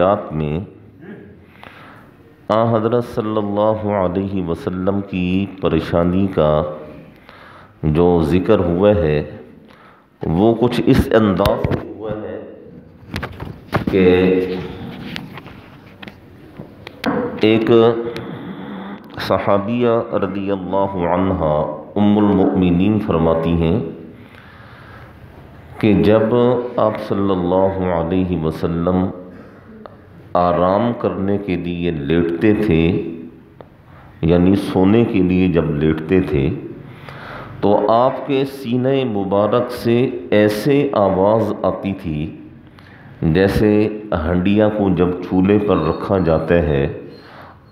رات میں حضرت صلی اللہ علیہ وسلم کی پریشانی کا جو ذکر ہوا ہے وہ کچھ اس انداز سے ہوا ہے کہ ایک صحابیہ رضی اللہ عنہا ام المؤمنین فرماتی ہیں کہ جب آپ صلی اللہ علیہ وسلم آرام کرنے کے لیے لیٹتے تھے، یعنی سونے کے لیے جب لیٹتے تھے، تو آپ کے سینہ مبارک سے ایسے آواز آتی تھی جیسے ہنڈیا کو جب چولہے پر رکھا جاتا ہے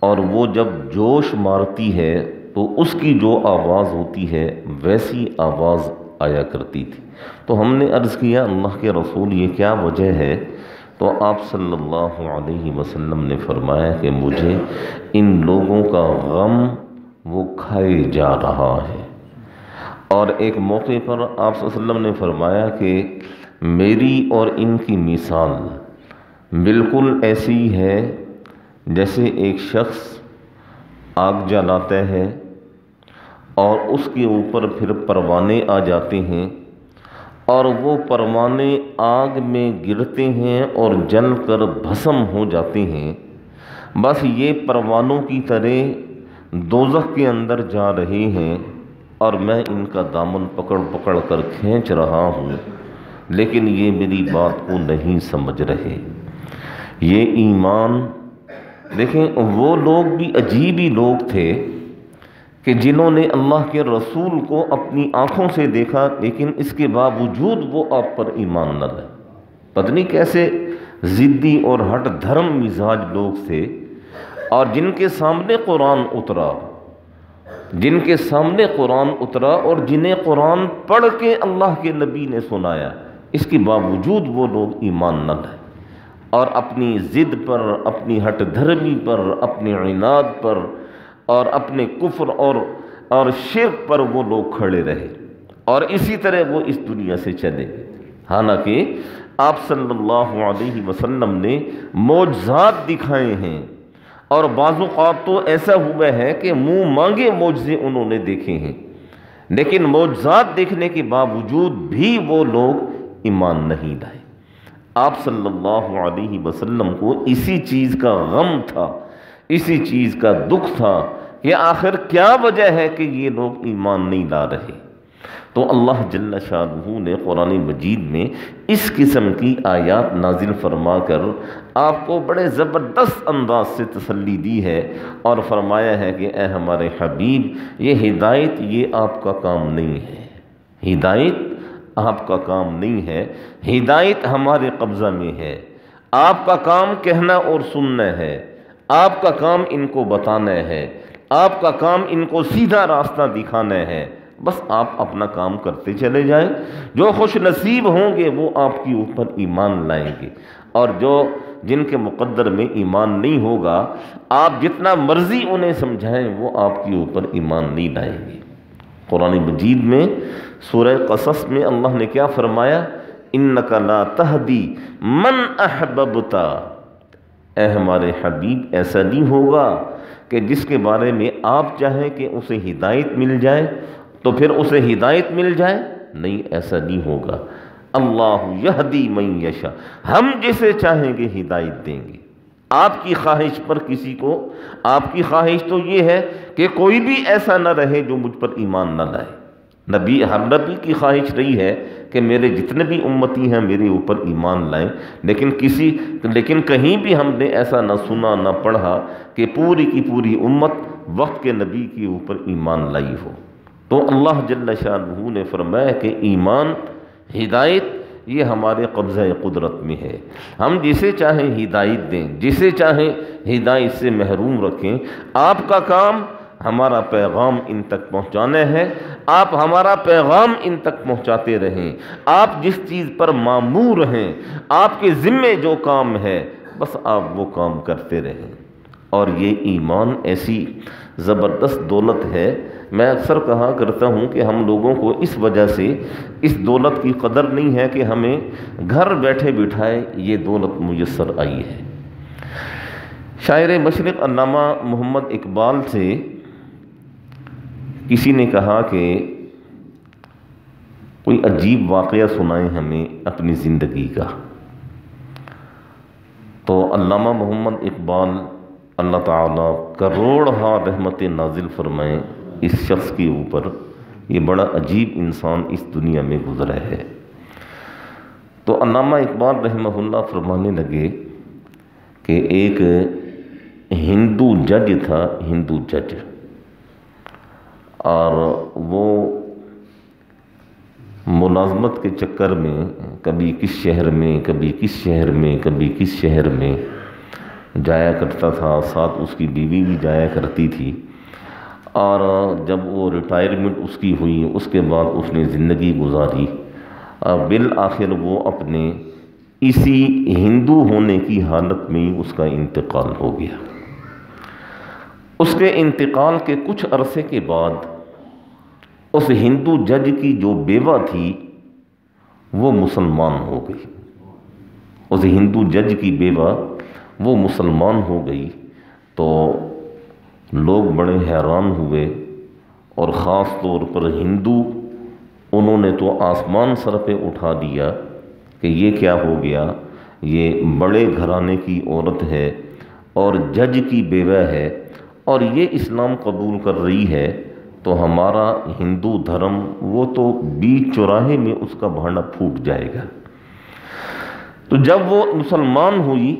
اور وہ جب جوش مارتی ہے تو اس کی جو آواز ہوتی ہے ویسی آواز آیا کرتی تھی۔ تو ہم نے عرض کیا اللہ کے رسول یہ کیا وجہ ہے؟ تو آپ صلی اللہ علیہ وسلم نے فرمایا کہ مجھے ان لوگوں کا غم وہ کھائے جا رہا ہے۔ اور ایک موقع پر آپ صلی اللہ علیہ وسلم نے فرمایا کہ میری اور ان کی مثال بالکل ایسی ہے جیسے ایک شخص آگ جلاتا ہے اور اس کے اوپر پھر پروانے آ جاتے ہیں اور وہ پروانے آگ میں گرتے ہیں اور جل کر بھسم ہو جاتے ہیں، بس یہ پروانوں کی طرح دوزخ کے اندر جا رہے ہیں اور میں ان کا دامن پکڑ پکڑ کر کھینچ رہا ہوں، لیکن یہ میری بات کو نہیں سمجھ رہے۔ یہ ایمان دیکھیں، وہ لوگ بھی عجیب ہی لوگ تھے کہ جنہوں نے اللہ کے رسول کو اپنی آنکھوں سے دیکھا لیکن اس کے باوجود وہ آپ پر ایمان نہ لائے۔ پتہ نہیں کیسے ضدی اور ہٹ دھرم مزاج لوگ تھے، اور جن کے سامنے قرآن اترا اور جنہیں قرآن پڑھ کے اللہ کے نبی نے سنایا، اس کے باوجود وہ لوگ ایمان نہ لائے اور اپنی ضد پر، اپنی ہٹ دھرمی پر، اپنی عناد پر اور اپنے کفر اور شرک پر وہ لوگ کھڑے رہے، اور اسی طرح وہ اس دنیا سے چلے گئے۔ حالانکہ آپ صلی اللہ علیہ وسلم نے معجزات دکھائے ہیں، اور بعض اوقات تو ایسا ہوا ہے کہ منہ مانگے معجزے انہوں نے دیکھے ہیں، لیکن معجزات دیکھنے کے باوجود بھی وہ لوگ ایمان نہیں لائے۔ آپ صلی اللہ علیہ وسلم کو اسی چیز کا غم تھا، اسی چیز کا دکھ تھا کہ آخر کیا وجہ ہے کہ یہ لوگ ایمان نہیں لا رہے۔ تو اللہ جل شانہ نے قرآن مجید میں اس قسم کی آیات نازل فرما کر آپ کو بڑے زبردست انداز سے تسلی دی ہے اور فرمایا ہے کہ اے ہمارے حبیب، یہ ہدایت یہ آپ کا کام نہیں ہے، ہدایت آپ کا کام نہیں ہے، ہدایت ہمارے قبضہ میں ہے۔ آپ کا کام کہنا اور سننا ہے، آپ کا کام ان کو بتانا ہے، آپ کا کام ان کو سیدھا راستہ دکھانا ہے، بس آپ اپنا کام کرتے چلے جائیں۔ جو خوش نصیب ہوں گے وہ آپ کے اوپر ایمان لائیں گے، اور جن کے مقدر میں ایمان نہیں ہوگا، آپ جتنا مرضی انہیں سمجھائیں وہ آپ کے اوپر ایمان نہیں لائیں گے۔ قرآن مجید میں سورہ قصص میں اللہ نے کیا فرمایا؟ اِنَّكَ لَا تَهْدِي مَنْ أَحْبَبْتَ، اے ہمارے حبیب ایسا نہیں ہوگا کہ جس کے بارے میں آپ چاہیں کہ اسے ہدایت مل جائے تو پھر اسے ہدایت مل جائے، نہیں، ایسا نہیں ہوگا۔ اللہ یہدی من یشاء، ہم جسے چاہیں گے ہدایت دیں گے۔ آپ کی خواہش پر کسی کو، آپ کی خواہش تو یہ ہے کہ کوئی بھی ایسا نہ رہے جو مجھ پر ایمان نہ لائے۔ ہر نبی کی خواہش رہی ہے کہ میرے جتنے بھی امتی ہیں میرے اوپر ایمان لائیں، لیکن کہیں بھی ہم نے ایسا نہ سنا نہ پڑھا کہ پوری کی پوری امت وقت کے نبی کے اوپر ایمان لائی ہو۔ تو اللہ جل شانہ نے فرمایا کہ ایمان، ہدایت یہ ہمارے قبضہ قدرت میں ہے، ہم جسے چاہیں ہدایت دیں، جسے چاہیں ہدایت سے محروم رکھیں۔ آپ کا کام ہمارا پیغام ان تک پہنچانا ہے، آپ ہمارا پیغام ان تک پہنچاتے رہیں۔ آپ جس چیز پر مامور ہیں، آپ کے ذمے جو کام ہے، بس آپ وہ کام کرتے رہیں۔ اور یہ ایمان ایسی زبردست دولت ہے، میں اکثر کہا کرتا ہوں کہ ہم لوگوں کو اس وجہ سے اس دولت کی قدر نہیں ہے کہ ہمیں گھر بیٹھے بٹھائے یہ دولت میسر آئی ہے۔ شاعر مشرق علامہ محمد اقبال سے کسی نے کہا کہ کوئی عجیب واقعہ سنائیں ہمیں اپنی زندگی کا، تو علامہ محمد اقبال اللہ تعالیٰ کروڑہا رحمت نازل فرمائیں اس شخص کے اوپر، یہ بڑا عجیب انسان اس دنیا میں گزرا ہے۔ تو علامہ اقبال رحمہ اللہ فرمانے لگے کہ ایک ہندو جج تھا، ہندو جج، اور وہ ملازمت کے چکر میں کبھی کس شہر میں، کبھی کس شہر میں، کبھی کس شہر میں جایا کرتا تھا، ساتھ اس کی بیوی بھی جایا کرتی تھی، اور جب وہ ریٹائرمنٹ اس کی ہوئی اس کے بعد اس نے زندگی گزاری، بالآخر وہ اپنے اسی ہندو ہونے کی حالت میں اس کا انتقال ہو گیا۔ اس کے انتقال کے کچھ عرصے کے بعد اس ہندو جج کی جو بیوہ تھی وہ مسلمان ہو گئی، اس ہندو جج کی بیوہ وہ مسلمان ہو گئی، تو لوگ بڑے حیران ہوئے، اور خاص طور پر ہندو، انہوں نے تو آسمان سر پہ اٹھا دیا کہ یہ کیا ہو گیا، یہ بڑے گھرانے کی عورت ہے اور جج کی بیوہ ہے اور یہ اسلام قبول کر رہی ہے، تو ہمارا ہندو دھرم وہ تو بیچ چوراہے میں اس کا بھانڈا پھوٹ جائے گا۔ تو جب وہ مسلمان ہوئی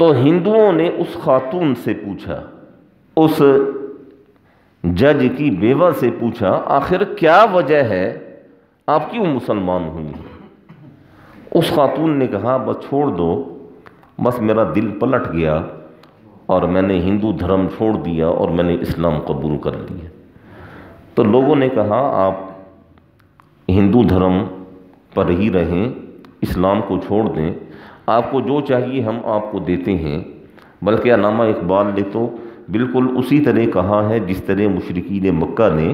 تو ہندوؤں نے اس خاتون سے پوچھا، اس جج کی بیوہ سے پوچھا، آخر کیا وجہ ہے، آپ کیوں مسلمان ہوئی؟ اس خاتون نے کہا بس چھوڑ دو، بس میرا دل پلٹ گیا اور میں نے ہندو دھرم چھوڑ دیا اور میں نے اسلام قبول کر لیا۔ تو لوگوں نے کہا آپ ہندو دھرم پر ہی رہیں، اسلام کو چھوڑ دیں، آپ کو جو چاہیے ہم آپ کو دیتے ہیں۔ بلکہ علامہ اقبال نے تو بالکل اسی طرح کہا ہے جس طرح مشرکین مکہ نے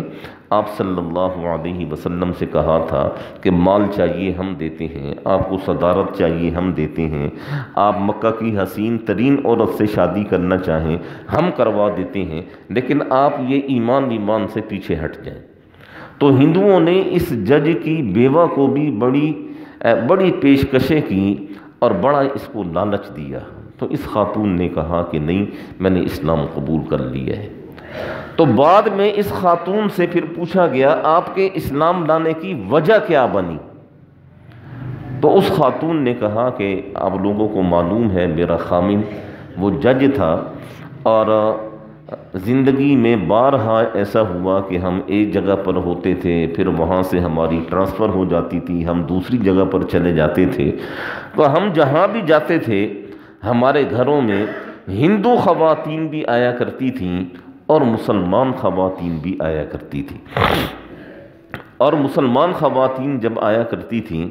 آپ صلی اللہ علیہ وسلم سے کہا تھا کہ مال چاہیے ہم دیتے ہیں، آپ کو صدارت چاہیے ہم دیتے ہیں، آپ مکہ کی حسین ترین عورت سے شادی کرنا چاہیں ہم کروا دیتے ہیں، لیکن آپ یہ ایمان سے پیچھے ہٹ جائیں۔ تو ہندوؤں نے اس جج کی بیوہ کو بھی بڑی پیشکشیں کی اور بڑا اس کو لالچ دیا، تو اس خاتون نے کہا کہ نہیں، میں نے اسلام قبول کر لیا ہے۔ تو بعد میں اس خاتون سے پھر پوچھا گیا آپ کے اسلام لانے کی وجہ کیا بنی؟ تو اس خاتون نے کہا کہ آپ لوگوں کو معلوم ہے میرا خامن وہ جج تھا، اور زندگی میں بارہا ایسا ہوا کہ ہم ایک جگہ پر ہوتے تھے، پھر وہاں سے ہماری ٹرانسفر ہو جاتی تھی، ہم دوسری جگہ پر چلے جاتے تھے، تو ہم جہاں بھی جاتے تھے ہمارے گھروں میں ہندو خواتین بھی آیا کرتی تھیں اور مسلمان خواتین بھی آیا کرتی تھیں، اور مسلمان خواتین جب آیا کرتی تھیں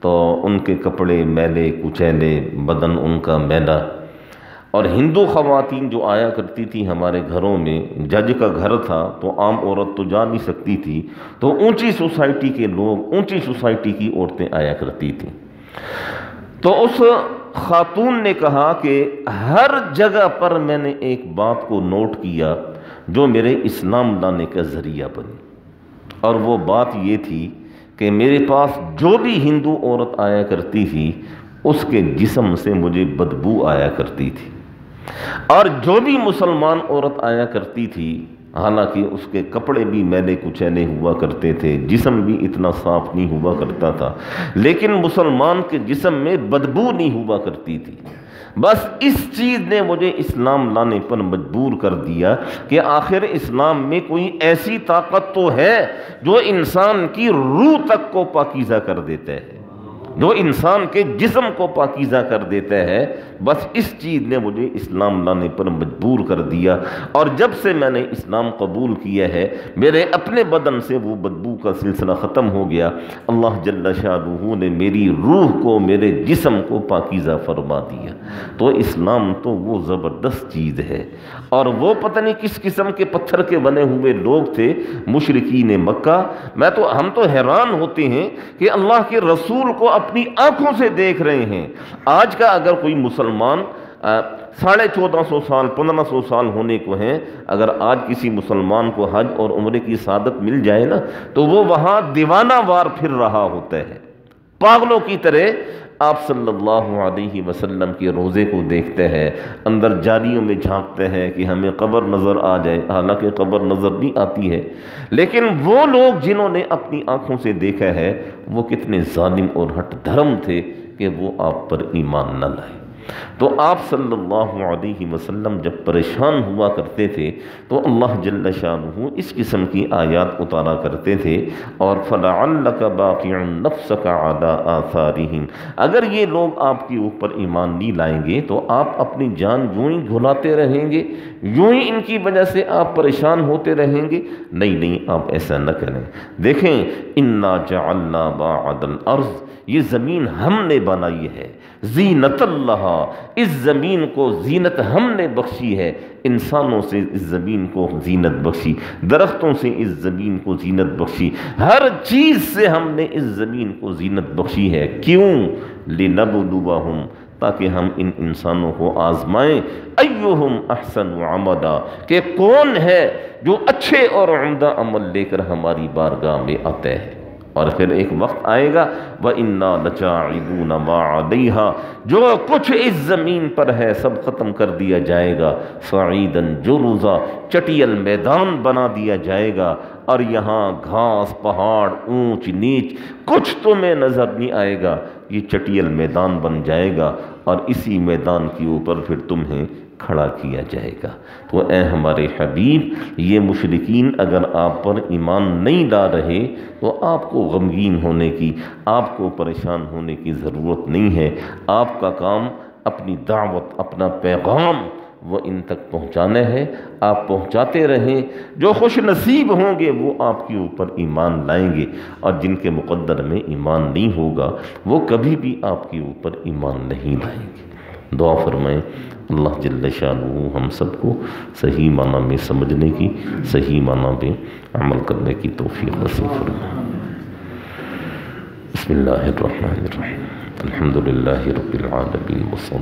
تو ان کے کپڑے میلے کچیلے، بدن ان کا میلا، اور ہندو خواتین جو آیا کرتی تھی ہمارے گھروں میں، جج کا گھر تھا تو عام عورت تو جا نہیں سکتی تھی، تو اونچی سوسائٹی کے لوگ، اونچی سوسائٹی کی عورتیں آیا کرتی تھیں۔ تو اس خاتون نے کہا کہ ہر جگہ پر میں نے ایک بات کو نوٹ کیا جو میرے اسلام لانے کا ذریعہ بنی، اور وہ بات یہ تھی کہ میرے پاس جو بھی ہندو عورت آیا کرتی تھی اس کے جسم سے مجھے بدبو آیا کرتی تھی، اور جو بھی مسلمان عورت آیا کرتی تھی حالانکہ اس کے کپڑے بھی میلے کچیلے ہوا کرتے تھے، جسم بھی اتنا صاف نہیں ہوا کرتا تھا، لیکن مسلمان کے جسم میں بدبو نہیں ہوا کرتی تھی۔ بس اس چیز نے مجھے اسلام لانے پر مجبور کر دیا کہ آخر اسلام میں کوئی ایسی طاقت تو ہے جو انسان کی روح تک کو پاکیزہ کر دیتا ہے، جو انسان کے جسم کو پاکیزہ کر دیتا ہے۔ بس اس چیز نے مجھے اسلام لانے پر مجبور کر دیا، اور جب سے میں نے اسلام قبول کیا ہے میرے اپنے بدن سے وہ بدبو کا سلسلہ ختم ہو گیا، اللہ جل شانہ نے میری روح کو، میرے جسم کو پاکیزہ فرما دیا۔ تو اسلام تو وہ زبردست چیز ہے، اور وہ پتہ نہیں کس قسم کے پتھر کے بنے ہوئے لوگ تھے مشرکین مکہ۔ ہم تو حیران ہوتے ہیں کہ اللہ کے رسول کو اپنی آنکھوں سے دیکھ رہے ہیں۔ آج کا اگر کوئی مسلمان 1450 سال 1500 سال ہونے کو ہیں، اگر آج کسی مسلمان کو حج اور عمرے کی سعادت مل جائے نا تو وہ وہاں دیوانہ وار پھر رہا ہوتا ہے، پاگلوں کی طرح آپ صلی اللہ علیہ وسلم کے روضے کو دیکھتے ہیں، اندر جاریوں میں جھانکتے ہیں کہ ہمیں قبر نظر آ جائے، حالانکہ قبر نظر نہیں آتی ہے، لیکن وہ لوگ جنہوں نے اپنی آنکھوں سے دیکھا ہے وہ کتنے ظالم اور ہٹ دھرم تھے کہ وہ آپ پر ایمان نہ لائے۔ تو آپ صلی اللہ علیہ وسلم جب پریشان ہوا کرتے تھے تو اللہ جل شانہ اس قسم کی آیات اتارا کرتے تھے، اور فَلَعَلَّكَ بَاقِعٌ نَفْسَكَ عَلَىٰ آثَارِهِمْ، اگر یہ لوگ آپ کے اوپر ایمان نہیں لائیں گے تو آپ اپنی جان یوں ہی گھلاتے رہیں گے، یوں ہی ان کی وجہ سے آپ پریشان ہوتے رہیں گے۔ نہیں آپ ایسا نہ کریں۔ دیکھیں، اِنَّا جَعَلْنَا بَعْدَ الْأَرْضِ، یہ زمین ہم نے بنائی ہے، زینت اللہ، اس زمین کو زینت ہم نے بخشی ہے، انسانوں سے اس زمین کو زینت بخشی، درختوں سے اس زمین کو زینت بخشی، ہر چیز سے ہم نے اس زمین کو زینت بخشی ہے۔ کیوں؟ لِنَبْلُوَهُمْ، تاکہ ہم ان انسانوں کو آزمائیں، ایہم احسن عملا، کہ کون ہے جو اچھے اور عمدہ عمل لے کر ہماری بارگاہ میں آتے ہیں۔ اور پھر ایک وقت آئے گا وَإِنَّا لَجَاعِلُونَ مَا عَلَيْهَا، جو کچھ اس زمین پر ہے سب ختم کر دیا جائے گا، صَعِيدًا جُرُزًا، چٹیل میدان بنا دیا جائے گا، اور یہاں گھاس پہاڑ اونچ نیچ کچھ تمہیں نظر نہیں آئے گا، یہ چٹیل میدان بن جائے گا، اور اسی میدان کے اوپر پھر تمہیں کھڑا کیا جائے گا۔ تو اے ہمارے حبیب، یہ مشرکین اگر آپ پر ایمان نہیں لا رہے تو آپ کو غمگین ہونے کی، آپ کو پریشان ہونے کی ضرورت نہیں ہے۔ آپ کا کام اپنی دعوت، اپنا پیغام وہ ان تک پہنچانا ہے، آپ پہنچاتے رہیں، جو خوش نصیب ہوں گے وہ آپ کے اوپر ایمان لائیں گے، اور جن کے مقدر میں ایمان نہیں ہوگا وہ کبھی بھی آپ کے اوپر ایمان نہیں لائیں گے۔ دعا فرمائیں اللہ جل شانہ ہم سب کو صحیح معنی میں سمجھنے کی، صحیح معنی میں عمل کرنے کی توفیق نصیب فرمائے۔ بسم اللہ الرحمن الرحیم، الحمد للہ رب العالمین۔